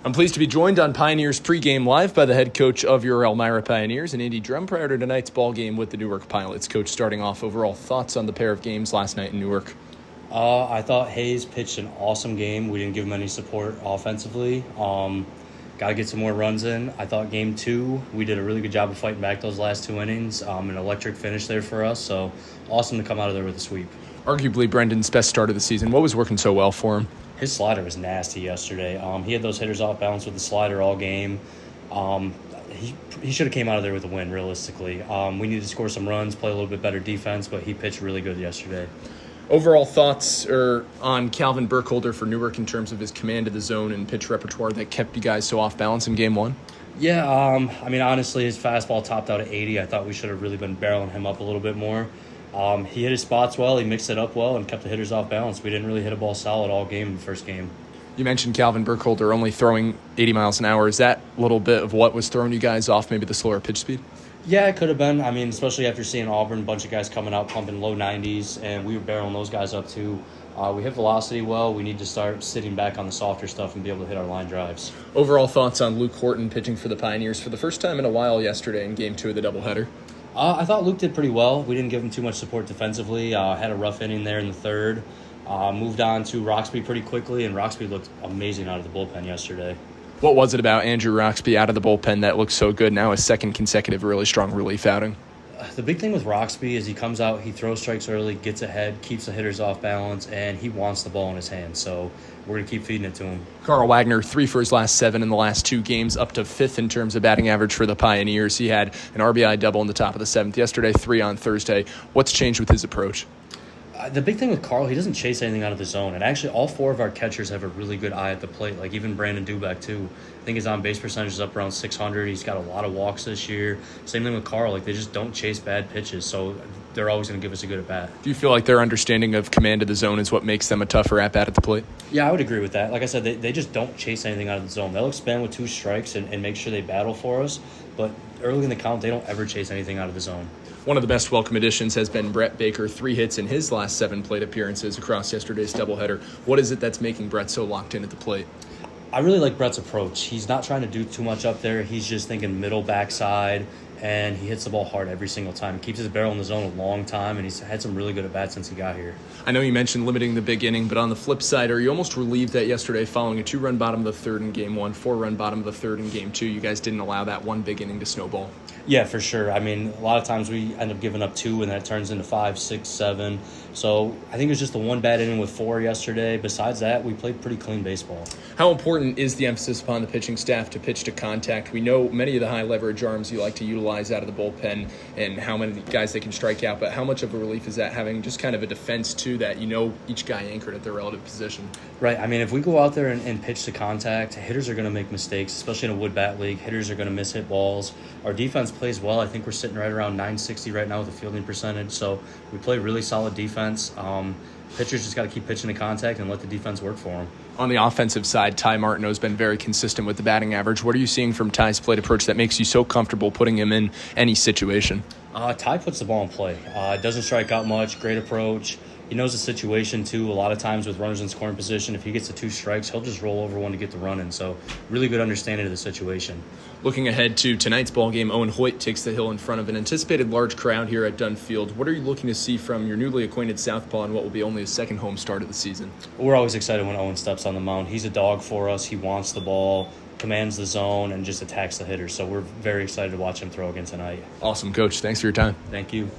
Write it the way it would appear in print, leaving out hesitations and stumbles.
I'm pleased to be joined on Pioneers Pregame Live by the head coach of your Elmira Pioneers and Andy Drum prior to tonight's ball game with the Newark Pilots. Coach, starting off, overall thoughts on the pair of games last night in Newark? I thought Hayes pitched an awesome game. We didn't give him any support offensively. Got to get some more runs in. I thought game 2, we did a really good job of fighting back those last 2 innings. An electric finish there for us, so awesome to come out of there with a sweep. Arguably Brendan's best start of the season. What was working so well for him? His slider was nasty yesterday. He had those hitters off balance with the slider all game. He should have came out of there with a win, realistically. We needed to score some runs, play a little bit better defense, but he pitched really good yesterday. Overall thoughts on Calvin Burkholder for Newark in terms of his command of the zone and pitch repertoire that kept you guys so off balance in game 1? Yeah, honestly, his fastball topped out at 80. I thought we should have really been barreling him up a little bit more. He hit his spots well, he mixed it up well, and kept the hitters off balance. We didn't really hit a ball solid all game in the first game. You mentioned Calvin Burkholder only throwing 80 miles an hour. Is that a little bit of what was throwing you guys off, maybe the slower pitch speed? Yeah, it could have been. Especially after seeing Auburn, a bunch of guys coming out pumping low 90s, and we were barreling those guys up too. We hit velocity well. We need to start sitting back on the softer stuff and be able to hit our line drives. Overall thoughts on Luke Horton pitching for the Pioneers for the first time in a while yesterday in game 2 of the doubleheader? I thought Luke did pretty well. We didn't give him too much support defensively. Had a rough inning there in the third. Moved on to Roxby pretty quickly, and Roxby looked amazing out of the bullpen yesterday. What was it about Andrew Roxby out of the bullpen that looked so good? Now his second consecutive really strong relief outing. The big thing with Roxby is he comes out, he throws strikes early, gets ahead, keeps the hitters off balance, and he wants the ball in his hands. So we're going to keep feeding it to him. Carl Wagner, 3 for his last 7 in the last 2 games, up to 5th in terms of batting average for the Pioneers. He had an RBI double in the top of the 7th yesterday, 3 on Thursday. What's changed with his approach? The big thing with Carl, he doesn't chase anything out of the zone. And actually, all 4 of our catchers have a really good eye at the plate, like even Brandon Dubeck, too. I think his on-base percentage is up around 600. He's got a lot of walks this year. Same thing with Carl. They just don't chase bad pitches, so they're always going to give us a good at-bat. Do you feel like their understanding of command of the zone is what makes them a tougher at-bat at the plate? Yeah, I would agree with that. Like I said, they just don't chase anything out of the zone. They'll expand with 2 strikes and make sure they battle for us, but early in the count, they don't ever chase anything out of the zone. One of the best welcome additions has been Brett Baker, 3 hits in his last 7 plate appearances across yesterday's doubleheader. What is it that's making Brett so locked in at the plate? I really like Brett's approach. He's not trying to do too much up there. He's just thinking middle backside, and he hits the ball hard every single time. He keeps his barrel in the zone a long time, and he's had some really good at-bats since he got here. I know you mentioned limiting the big inning, but on the flip side, are you almost relieved that yesterday, following a 2-run bottom of the 3rd in game 1, 4-run bottom of the 3rd in game 2, you guys didn't allow that one big inning to snowball? Yeah, for sure. A lot of times we end up giving up 2, and then it turns into 5, 6, 7. So I think it was just the one bad inning with 4 yesterday. Besides that, we played pretty clean baseball. How important is the emphasis upon the pitching staff to pitch to contact? We know many of the high leverage arms you like to utilize out of the bullpen and how many guys they can strike out, but how much of a relief is that having just kind of a defense to that, each guy anchored at their relative position? Right. If we go out there and pitch to contact, hitters are going to make mistakes, especially in a wood bat league. Hitters are going to miss hit balls. Our defense plays well. I think we're sitting right around 960 right now with the fielding percentage, so we play really solid defense. Pitchers just got to keep pitching to contact and let the defense work for them. On the offensive side, Ty Martineau's been very consistent with the batting average. What are you seeing from Ty's plate approach that makes you so comfortable putting him in any situation? Ty puts the ball in play. Doesn't strike out much. Great approach. He knows the situation, too. A lot of times with runners in scoring position, if he gets the 2 strikes, he'll just roll over one to get the run in. So really good understanding of the situation. Looking ahead to tonight's ball game, Owen Hoyt takes the hill in front of an anticipated large crowd here at Dunn Field. What are you looking to see from your newly acquainted southpaw in what will be only his 2nd home start of the season? We're always excited when Owen steps on the mound. He's a dog for us. He wants the ball, commands the zone, and just attacks the hitter. So we're very excited to watch him throw again tonight. Awesome, Coach. Thanks for your time. Thank you.